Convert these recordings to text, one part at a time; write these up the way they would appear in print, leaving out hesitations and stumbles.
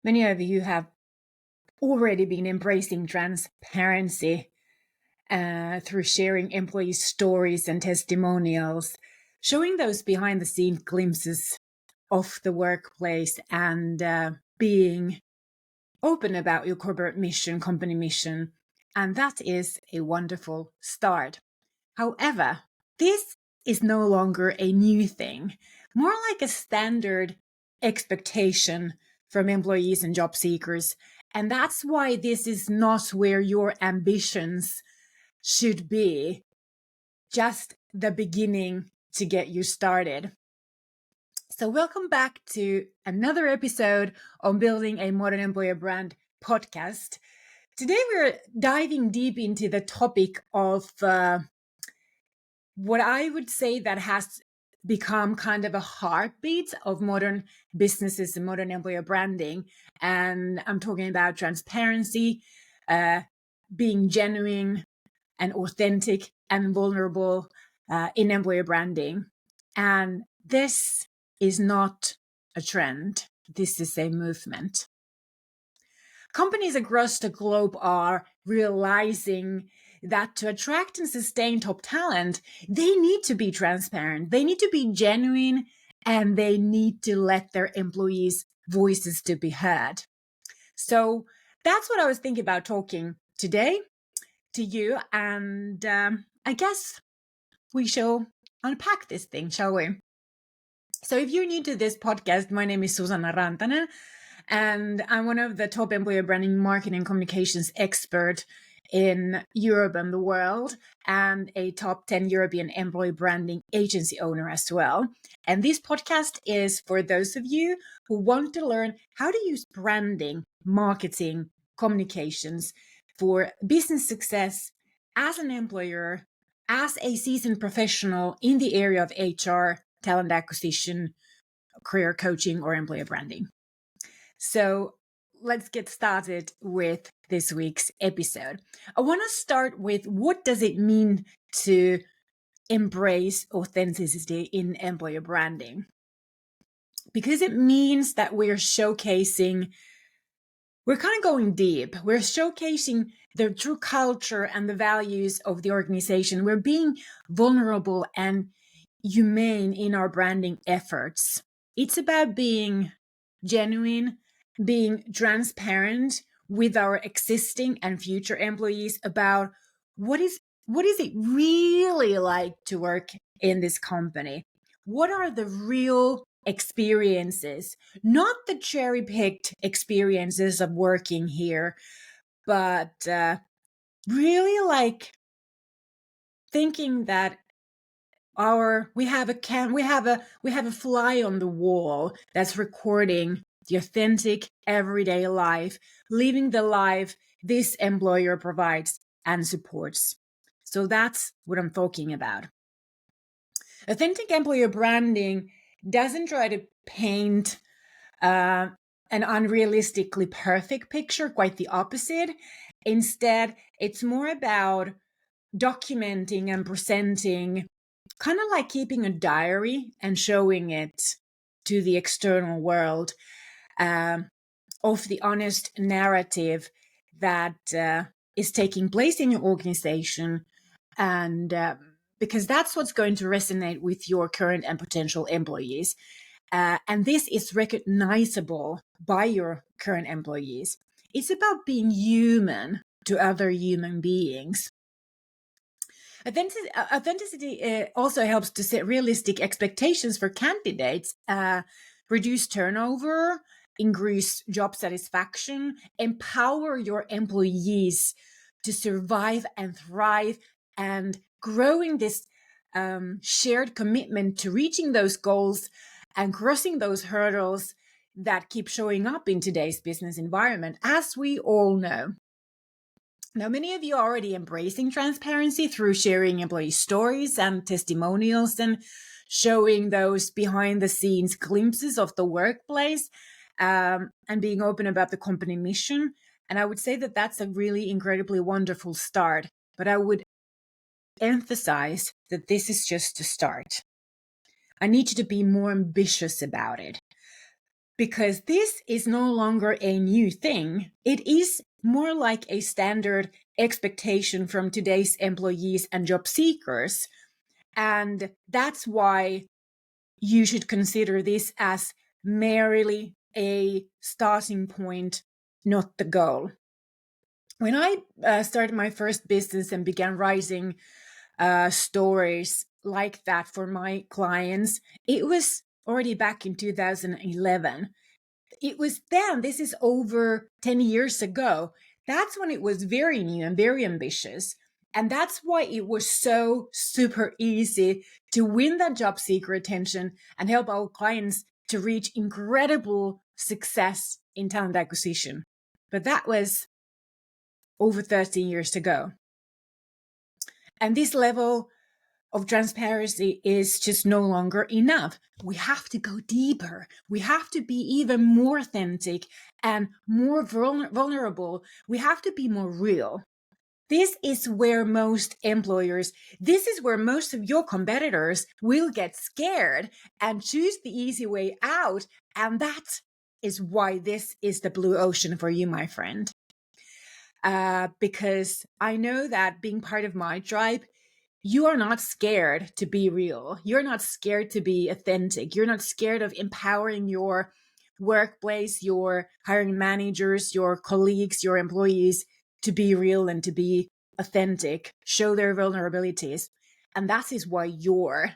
Many of you have already been embracing transparency through sharing employee stories and testimonials, showing those behind the scenes glimpses of the workplace and being open about your corporate mission, company mission. And that is a wonderful start. However, this is no longer a new thing, more like a standard expectation from employees and job seekers. And that's why this is not where your ambitions should be, just the beginning to get you started. So welcome back to another episode on Building a Modern Employer Brand podcast. Today we're diving deep into the topic of what I would say that has become kind of a heartbeat of modern businesses and modern employer branding. And I'm talking about transparency, being genuine and authentic and vulnerable in employer branding. And this is not a trend. This is a movement. Companies across the globe are realizing that to attract and sustain top talent, they need to be transparent, they need to be genuine, and they need to let their employees' voices to be heard. So that's what I was thinking about talking today to you, and I guess we shall unpack this thing, shall we? So if you're new to this podcast, my name is Susanna Rantanen, and I'm one of the top employer branding, marketing, and communications expert in Europe and the world, and a top 10 European employee branding agency owner as well. And this podcast is for those of you who want to learn how to use branding, marketing, communications for business success as an employer, as a seasoned professional in the area of HR, talent acquisition, career coaching, or employer branding. So let's get started with this week's episode. I want to start with what does it mean to embrace authenticity in employer branding? Because it means that we're kind of going deep. We're showcasing the true culture and the values of the organization. We're being vulnerable and humane in our branding efforts. It's about being genuine, being transparent with our existing and future employees about what is it really like to work in this company? What are the real experiences, not the cherry-picked experiences of working here, but really like thinking that we have a fly on the wall that's recording the authentic everyday life, living the life this employer provides and supports. So that's what I'm talking about. Authentic employer branding doesn't try to paint an unrealistically perfect picture, quite the opposite. Instead, it's more about documenting and presenting, kind of like keeping a diary and showing it to the external world of the honest narrative that is taking place in your organization. And because that's what's going to resonate with your current and potential employees. And this is recognizable by your current employees. It's about being human to other human beings. Authenticity also helps to set realistic expectations for candidates, reduce turnover, increase job satisfaction, empower your employees to survive and thrive, and growing this shared commitment to reaching those goals and crossing those hurdles that keep showing up in today's business environment, as we all know. Now, many of you are already embracing transparency through sharing employee stories and testimonials and showing those behind the scenes glimpses of the workplace and being open about the company mission. And I would say that that's a really incredibly wonderful start. But I would emphasize that this is just a start. I need you to be more ambitious about it. because this is no longer a new thing. It is more like a standard expectation from today's employees and job seekers. And that's why you should consider this as merely a starting point, not the goal. When I started my first business and began writing stories like that for my clients, it was already back in 2011. It was then, this is over 10 years ago. That's when it was very new and very ambitious. And that's why it was so super easy to win that job seeker attention and help our clients to reach incredible success in talent acquisition. But that was over 13 years ago. And this level of transparency is just no longer enough. We have to go deeper. We have to be even more authentic and more vulnerable. We have to be more real. This is where most employers, this is where most of your competitors will get scared and choose the easy way out. And that is why this is the blue ocean for you, my friend. Because I know that being part of my tribe, you are not scared to be real. You're not scared to be authentic. You're not scared of empowering your workplace, your hiring managers, your colleagues, your employees to be real and to be authentic, show their vulnerabilities. And that is why your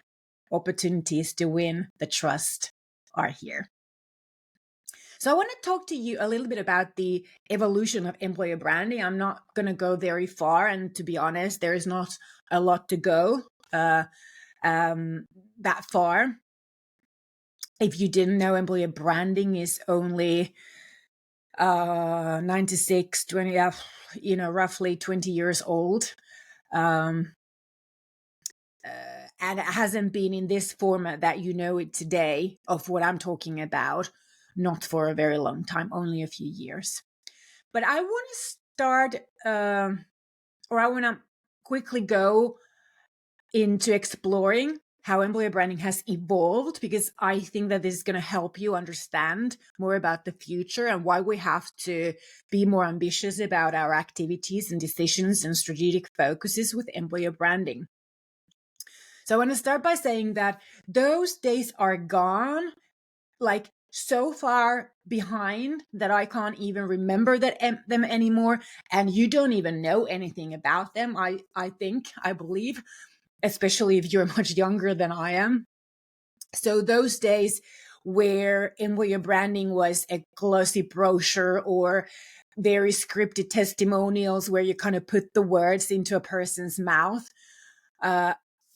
opportunities to win the trust are here. So I want to talk to you a little bit about the evolution of employer branding. I'm not going to go very far. And to be honest, there is not a lot to go that far. If you didn't know, employer branding is only 96, 20, roughly 20 years old. And it hasn't been in this format that you know it today of what I'm talking about, not for a very long time, only a few years. But I want to start, or I want to quickly go into exploring how employer branding has evolved, because I think that this is going to help you understand more about the future and why we have to be more ambitious about our activities and decisions and strategic focuses with employer branding. So I want to start by saying that those days are gone, like so far behind that I can't even remember them anymore. And you don't even know anything about them, I believe, especially if you're much younger than I am. So those days where employer branding was a glossy brochure or very scripted testimonials where you kind of put the words into a person's mouth,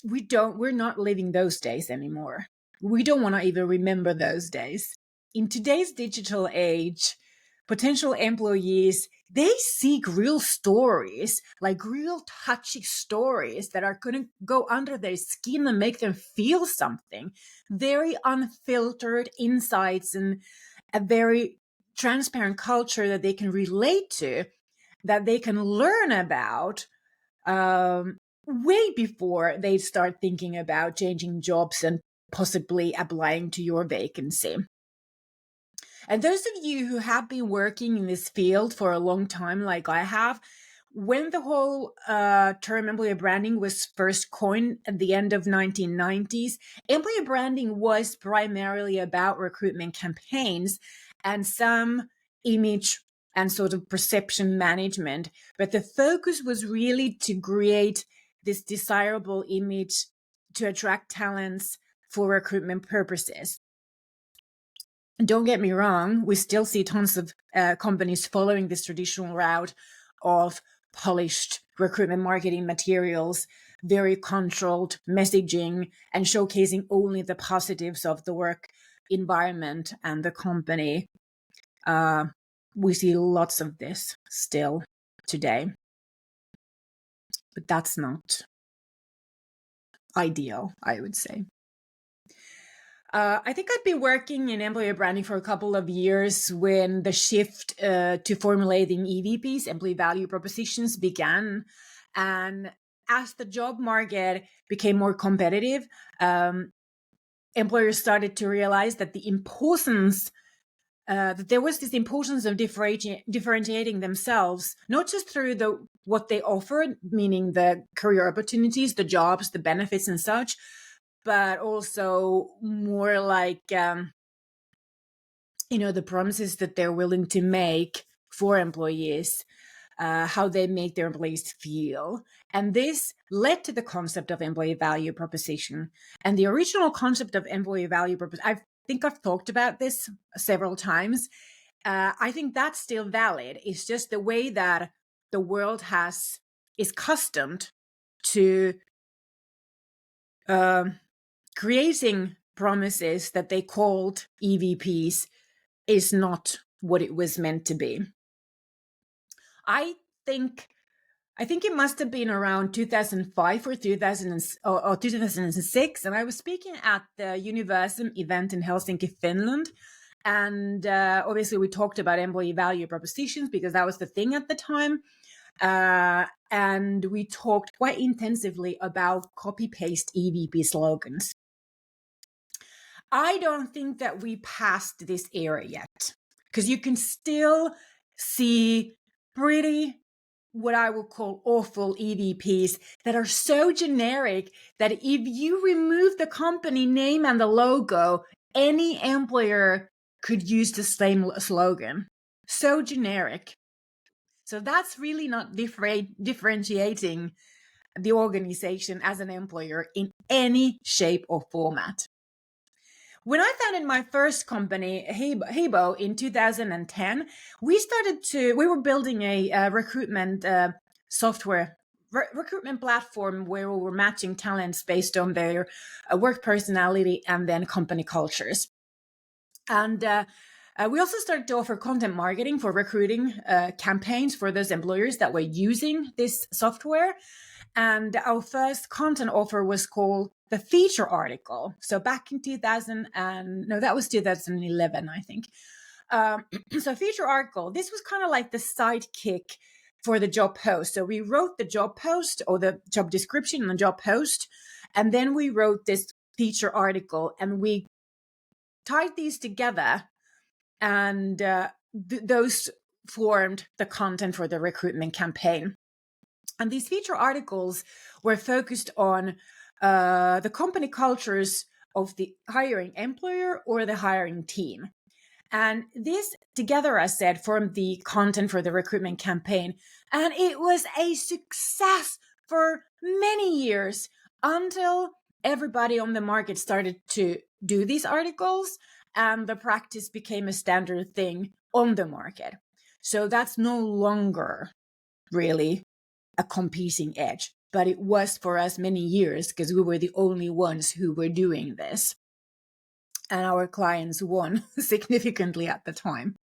we're not living those days anymore. We don't want to even remember those days. In today's digital age, potential employees, they seek real stories, like real touchy stories that are going to go under their skin and make them feel something. Very unfiltered insights and a very transparent culture that they can relate to, that they can learn about way before they start thinking about changing jobs and possibly applying to your vacancy. And those of you who have been working in this field for a long time, like I have, when the whole term employer branding was first coined at the end of 1990s, employer branding was primarily about recruitment campaigns and some image and sort of perception management. But the focus was really to create this desirable image to attract talents for recruitment purposes. Don't get me wrong, we still see tons of companies following this traditional route of polished recruitment marketing materials, very controlled messaging, and showcasing only the positives of the work environment and the company. We see lots of this still today, but that's not ideal, I would say. I think I'd been working in employer branding for a couple of years when the shift to formulating EVPs, employee value propositions, began. And as the job market became more competitive, employers started to realize that the importance that there was this importance of differentiating themselves, not just through what they offered, meaning the career opportunities, the jobs, the benefits and such, but also more like, the promises that they're willing to make for employees, how they make their employees feel. And this led to the concept of employee value proposition. And the original concept of employee value proposition, I think I've talked about this several times. I think that's still valid. It's just the way that the world is accustomed to creating promises that they called EVPs is not what it was meant to be. I think it must have been around 2005 or 2006, and I was speaking at the Universum event in Helsinki, Finland. And obviously we talked about employee value propositions because that was the thing at the time. And we talked quite intensively about copy-paste EVP slogans. I don't think that we passed this era yet, because you can still see pretty, what I would call awful EVPs that are so generic that if you remove the company name and the logo, any employer could use the same slogan. So generic. So that's really not differentiating the organization as an employer in any shape or format. When I founded my first company, Hebo, in 2010, we were building a recruitment software, recruitment platform where we were matching talents based on their work personality and then company cultures. And we also started to offer content marketing for recruiting campaigns for those employers that were using this software. And our first content offer was called the feature article. So back in 2011, I think. So feature article, this was kind of like the sidekick for the job post. So we wrote the job post or the job description and the job post, and then we wrote this feature article, and we tied these together, and those formed the content for the recruitment campaign. And these feature articles were focused on the company cultures of the hiring employer or the hiring team. And this together, as said, formed the content for the recruitment campaign. And it was a success for many years until everybody on the market started to do these articles, and the practice became a standard thing on the market. So that's no longer really a competing edge, but it was for us many years because we were the only ones who were doing this. And our clients won significantly at the time.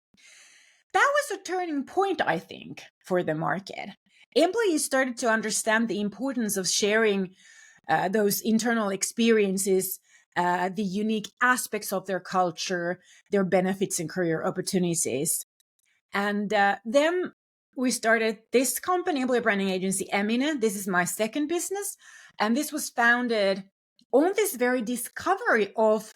That was a turning point, I think, for the market. Employees started to understand the importance of sharing those internal experiences, the unique aspects of their culture, their benefits and career opportunities. And then we started this company, employer branding agency, Emine. This is my second business. And this was founded on this very discovery of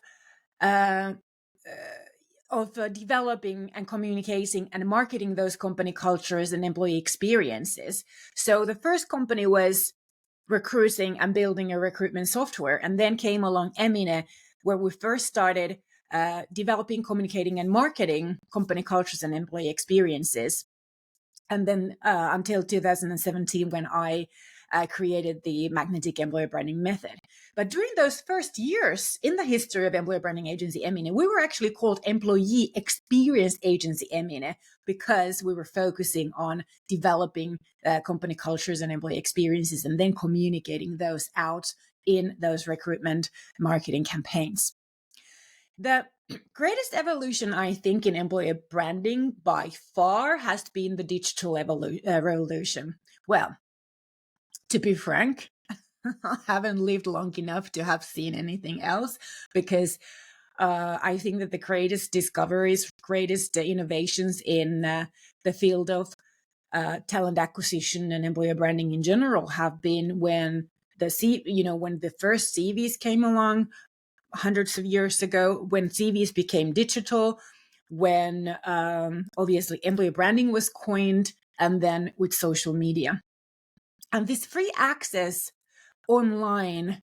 developing and communicating and marketing those company cultures and employee experiences. So the first company was recruiting and building a recruitment software. And then came along Emine, where we first started developing, communicating, and marketing company cultures and employee experiences. And then until 2017, when I created the magnetic employer branding method. But during those first years in the history of employer branding agency Emine, we were actually called employee experience agency Emine because we were focusing on developing company cultures and employee experiences and then communicating those out in those recruitment marketing campaigns. The greatest evolution, I think, in employer branding by far has been the digital revolution. Well, to be frank, I haven't lived long enough to have seen anything else, because I think that the greatest discoveries, greatest innovations in the field of talent acquisition and employer branding in general have been when when the first CVs came along hundreds of years ago, when CVs became digital, when obviously employer branding was coined, and then with social media. And this free access online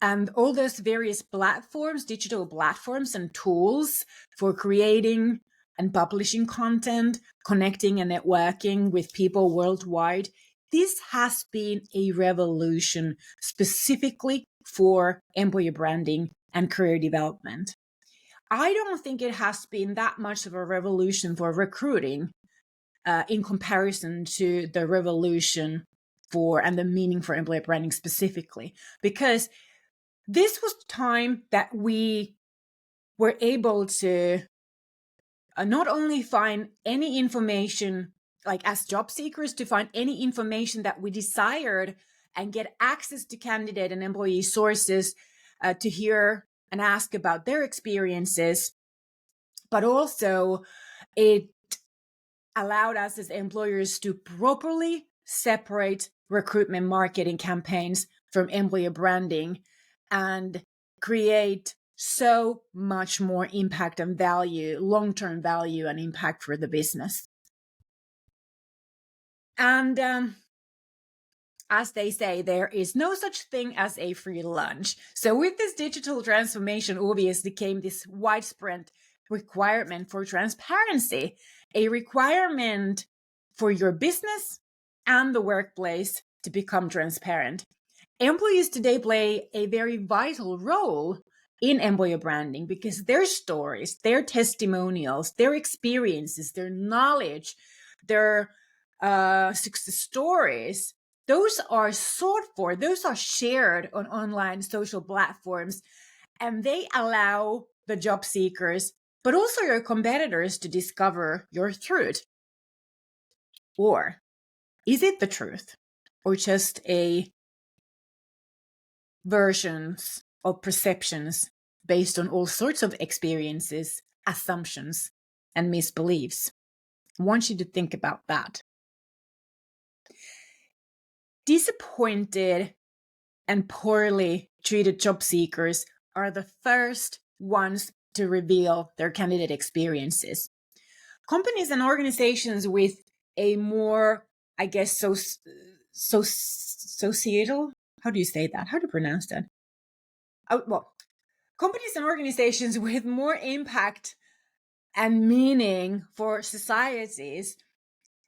and all those various platforms, digital platforms and tools for creating and publishing content, connecting and networking with people worldwide, this has been a revolution specifically for employer branding and career development. I don't think it has been that much of a revolution for recruiting in comparison to the revolution for and the meaning for employer branding specifically, because this was the time that we were able to not only find any information, like as job seekers, to find any information that we desired and get access to candidate and employee sources to hear and ask about their experiences, but also it allowed us as employers to properly separate recruitment marketing campaigns from employer branding and create so much more impact and value, long-term value and impact for the business. And as they say, there is no such thing as a free lunch. So with this digital transformation, obviously came this widespread requirement for transparency, a requirement for your business and the workplace to become transparent. Employees today play a very vital role in employer branding because their stories, their testimonials, their experiences, their knowledge, their success stories, those are sought for, those are shared on online social platforms, and they allow the job seekers, but also your competitors, to discover your truth. Or is it the truth, or just a versions of perceptions based on all sorts of experiences, assumptions, and misbeliefs? I want you to think about that. Disappointed and poorly treated job seekers are the first ones to reveal their candidate experiences. Companies and organizations with a more, I guess, societal, how do you say that? How do you pronounce that? Well, companies and organizations with more impact and meaning for societies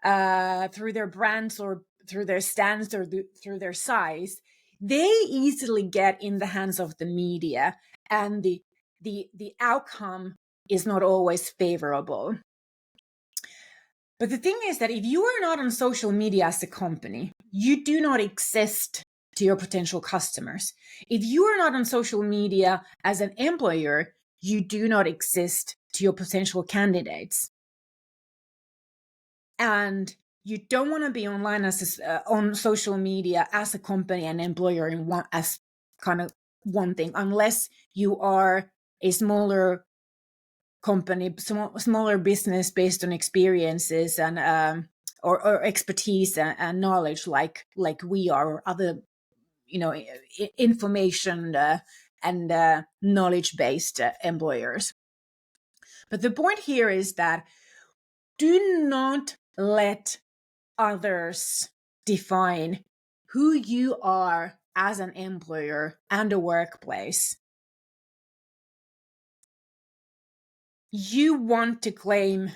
through their brands or through their stance or through their size, they easily get in the hands of the media, and the outcome is not always favorable. But the thing is that if you are not on social media as a company, you do not exist to your potential customers. If you are not on social media as an employer, you do not exist to your potential candidates. And you don't want to be online on social media as a company and employer as kind of one thing, unless you are a smaller company, smaller business based on experiences and or expertise and knowledge, like we are, or other, information and knowledge based employers. But the point here is that do not let others define who you are as an employer and a workplace. You want to claim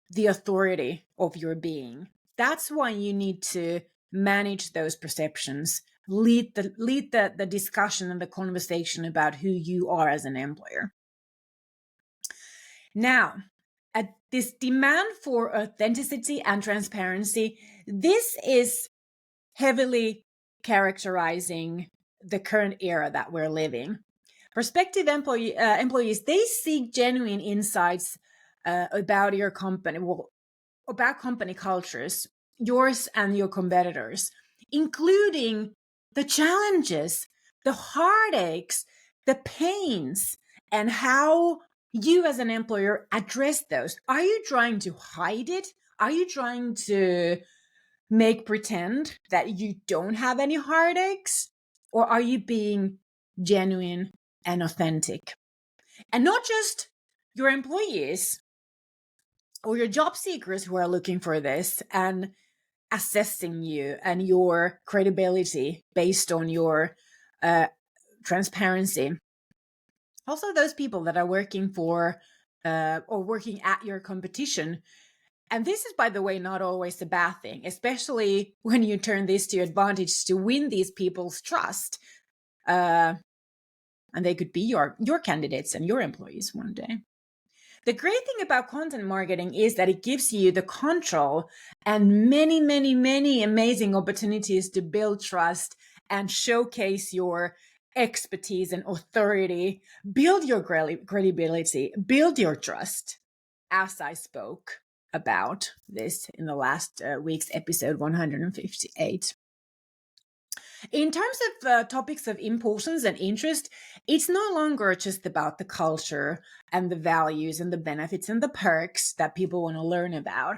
the authority of your being. That's why you need to manage those perceptions, lead the discussion and the conversation about who you are as an employer. Now, this demand for authenticity and transparency, this is heavily characterizing the current era that we're living. Prospective employees, they seek genuine insights about your company, about company cultures, yours and your competitors, including the challenges, the heartaches, the pains, and how you as an employer address those. Are you trying to hide it? Are you trying to make pretend that you don't have any heartaches? Or are you being genuine and authentic? And not just your employees or your job seekers who are looking for this and assessing you and your credibility based on your transparency. Also, those people that are working for or working at your competition. And this is, by the way, not always a bad thing, especially when you turn this to your advantage to win these people's trust. And they could be your candidates and your employees one day. The great thing about content marketing is that it gives you the control and many, many, many amazing opportunities to build trust and showcase your expertise and authority, build your credibility, build your trust, as I spoke about this in the last week's episode 158. In terms of topics of importance and interest, it's no longer just about the culture and the values and the benefits and the perks that people want to learn about.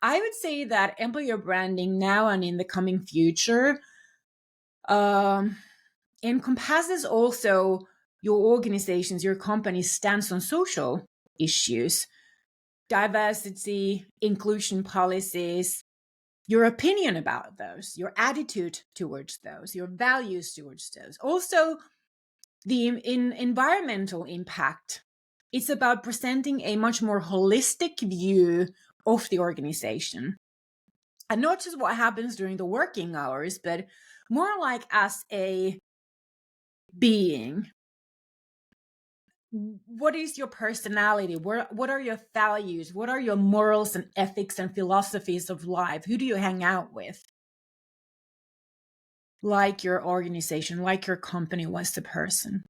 I would say that employer branding now and in the coming future encompasses also your organization's, your company's stance on social issues, diversity, inclusion policies, your opinion about those, your attitude towards those, your values towards those. Also, the environmental impact. It's about presenting a much more holistic view of the organization. And not just what happens during the working hours, but more like as a being. What is your personality? What are your values? What are your morals and ethics and philosophies of life? Who do you hang out with? Like your organization, like your company was the person.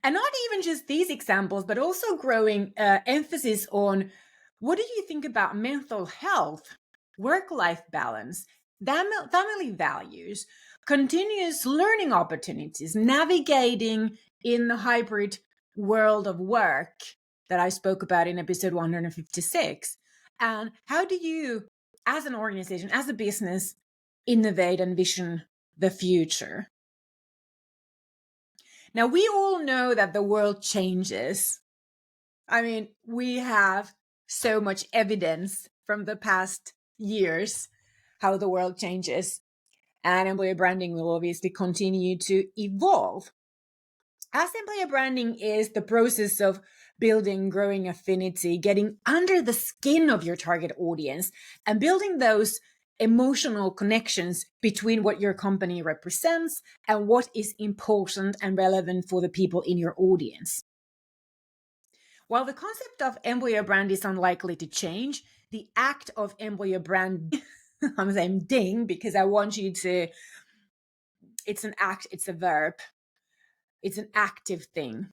And not even just these examples, but also growing emphasis on what do you think about mental health, work-life balance, family values, continuous learning opportunities, navigating in the hybrid world of work that I spoke about in episode 156. And how do you, as an organization, as a business, innovate and vision the future? Now, we all know that the world changes. I mean, we have so much evidence from the past years how the world changes. And employer branding will obviously continue to evolve. As employer branding is the process of building, growing affinity, getting under the skin of your target audience, and building those emotional connections between what your company represents and what is important and relevant for the people in your audience. While the concept of employer brand is unlikely to change, the act of employer brand, I'm saying ding because I want you to, it's an act, it's a verb, it's an active thing.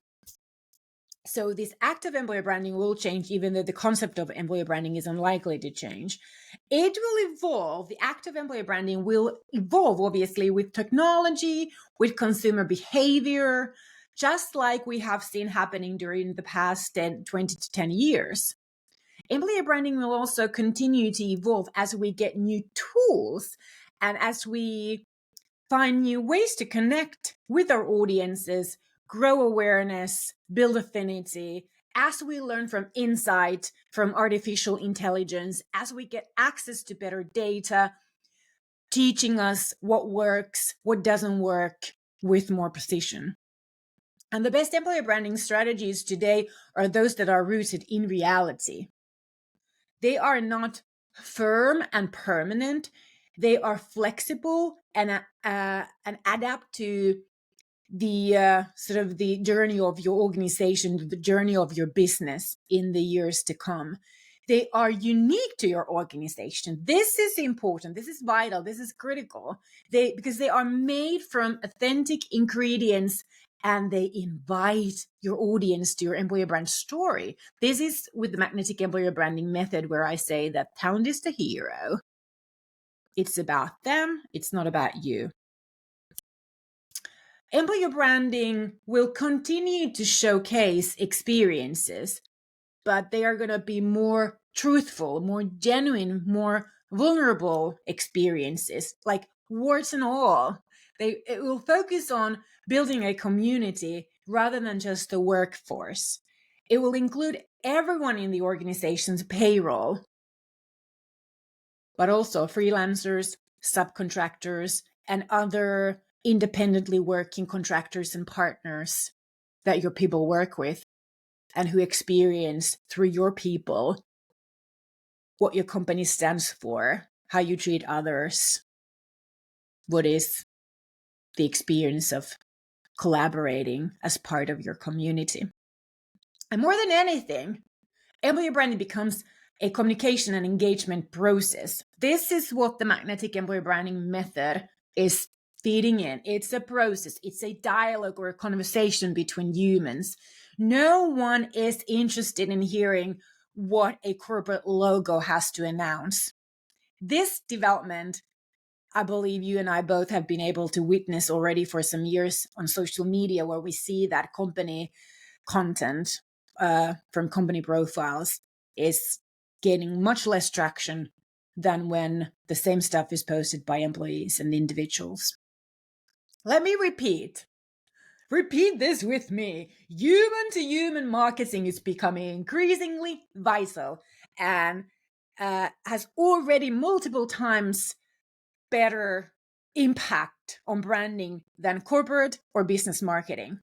So this act of employer branding will change, even though the concept of employer branding is unlikely to change. It will evolve. The act of employer branding will evolve, obviously, with technology, with consumer behavior, just like we have seen happening during the past 20 to 10 years. Employer branding will also continue to evolve as we get new tools and as we find new ways to connect with our audiences, grow awareness, build affinity, as we learn from insight, from artificial intelligence, as we get access to better data, teaching us what works, what doesn't work with more precision. And the best employer branding strategies today are those that are rooted in reality. They are not firm and permanent. They are flexible and adapt to the sort of the journey of your organization, the journey of your business in the years to come. They are unique to your organization. This is important. This is vital. This is critical. Because they are made from authentic ingredients and they invite your audience to your employer brand story. This is with the magnetic employer branding method where I say that talent is the hero. It's about them. It's not about you. Employer branding will continue to showcase experiences, but they are going to be more truthful, more genuine, more vulnerable experiences, like warts and all. It will focus on building a community rather than just the workforce. It will include everyone in the organization's payroll, but also freelancers, subcontractors, and other independently working contractors and partners that your people work with and who experience through your people what your company stands for, how you treat others, what is the experience of collaborating as part of your community. And more than anything, employer branding becomes a communication and engagement process. This is what the magnetic employer branding method is feeding in. It's a process. It's a dialogue or a conversation between humans. No one is interested in hearing what a corporate logo has to announce. This development, I believe you and I both have been able to witness already for some years on social media, where we see that company content from company profiles is gaining much less traction than when the same stuff is posted by employees and individuals. Let me repeat this with me. Human to human marketing is becoming increasingly vital and has already multiple times better impact on branding than corporate or business marketing.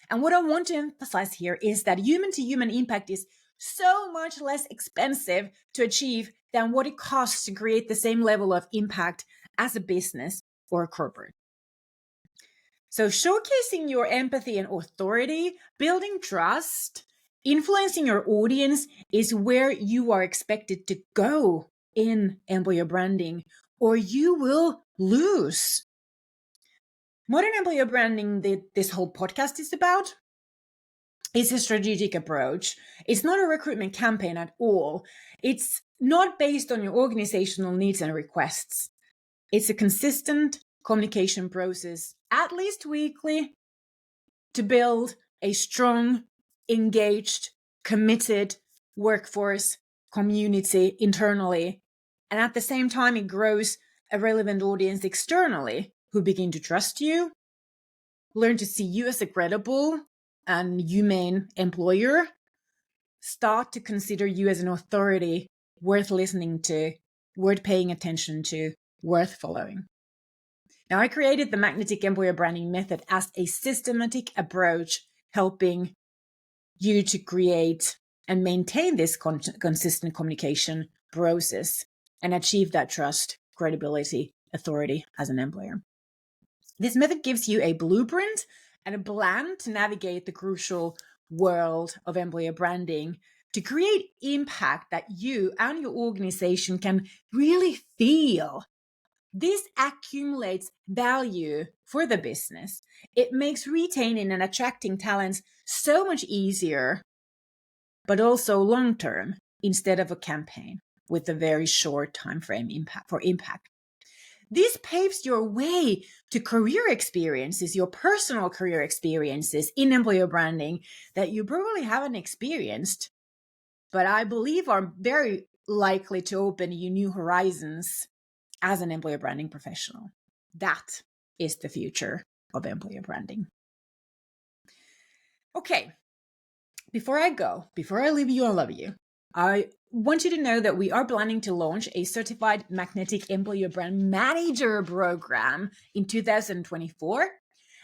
And what I want to emphasize here is that human to human impact is so much less expensive to achieve than what it costs to create the same level of impact as a business or a corporate. So showcasing your empathy and authority, building trust, influencing your audience is where you are expected to go in employer branding, or you will lose. Modern employer branding that this whole podcast is about is a strategic approach. It's not a recruitment campaign at all. It's not based on your organizational needs and requests. It's a consistent communication process, at least weekly, to build a strong, engaged, committed workforce community internally. And at the same time, it grows a relevant audience externally who begin to trust you, learn to see you as a credible and humane employer, start to consider you as an authority worth listening to, worth paying attention to, worth following. Now, I created the magnetic employer branding method as a systematic approach, helping you to create and maintain this consistent communication process and achieve that trust, credibility, authority as an employer. This method gives you a blueprint and a plan to navigate the crucial world of employer branding to create impact that you and your organization can really feel. This accumulates value for the business. It makes retaining and attracting talents so much easier, but also long-term instead of a campaign with a very short time frame impact. This paves your way to career experiences, your personal career experiences in employer branding that you probably haven't experienced, but I believe are very likely to open you new horizons as an employer branding professional. That is the future of employer branding. Okay, before I leave you and love you, I want you to know that we are planning to launch a certified magnetic employer brand manager program in 2024.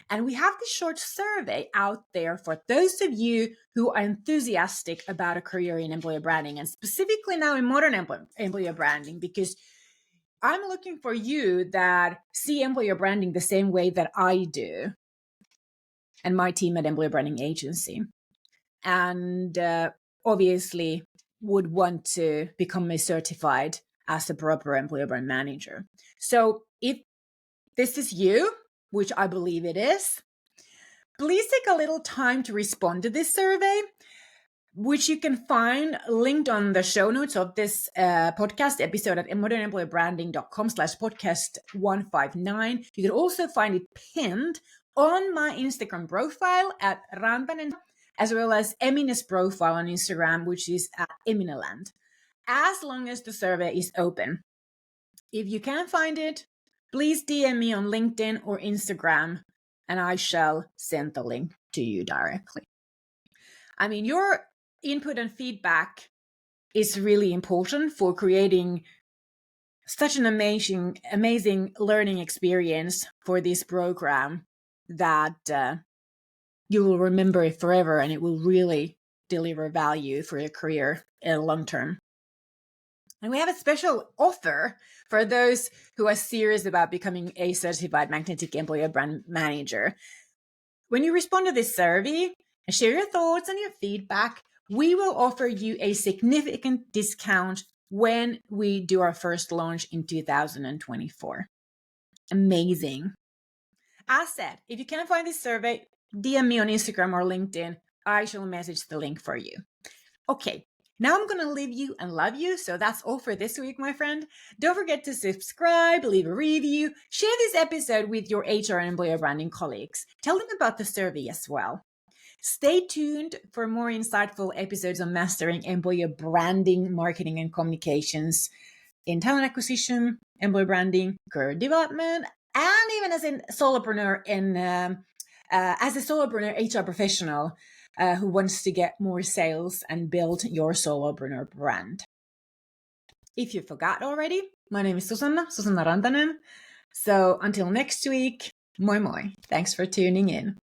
And we have this short survey out there for those of you who are enthusiastic about a career in employer branding, and specifically now in modern employer branding, because I'm looking for you that see employer branding the same way that I do and my team at Employer Branding Agency. And obviously would want to become certified as a proper employer brand manager. So if this is you, which I believe it is, please take a little time to respond to this survey, which you can find linked on the show notes of this podcast episode at modernemployerbranding.com/podcast 159. You can also find it pinned on my Instagram profile at Rantanen, as well as Emine's profile on Instagram, which is at Emineland, as long as the survey is open. If you can't find it, please DM me on LinkedIn or Instagram, and I shall send the link to you directly. I mean, your input and feedback is really important for creating such an amazing learning experience for this program that you will remember it forever, and it will really deliver value for your career in the long term. And we have a special offer for those who are serious about becoming a certified magnetic employer brand manager. When you respond to this survey and share your thoughts and your feedback, we will offer you a significant discount when we do our first launch in 2024. Amazing. As said, if you can't find this survey, DM me on Instagram or LinkedIn. I shall message the link for you. Okay, now I'm going to leave you and love you. So that's all for this week, my friend. Don't forget to subscribe, leave a review, share this episode with your HR and employer branding colleagues. Tell them about the survey as well. Stay tuned for more insightful episodes on mastering employer branding, marketing, and communications in talent acquisition, employer branding, career development, and even as a solopreneur HR professional who wants to get more sales and build your solopreneur brand. If you forgot already, my name is Susanna Rantanen. So until next week, moi moi. Thanks for tuning in.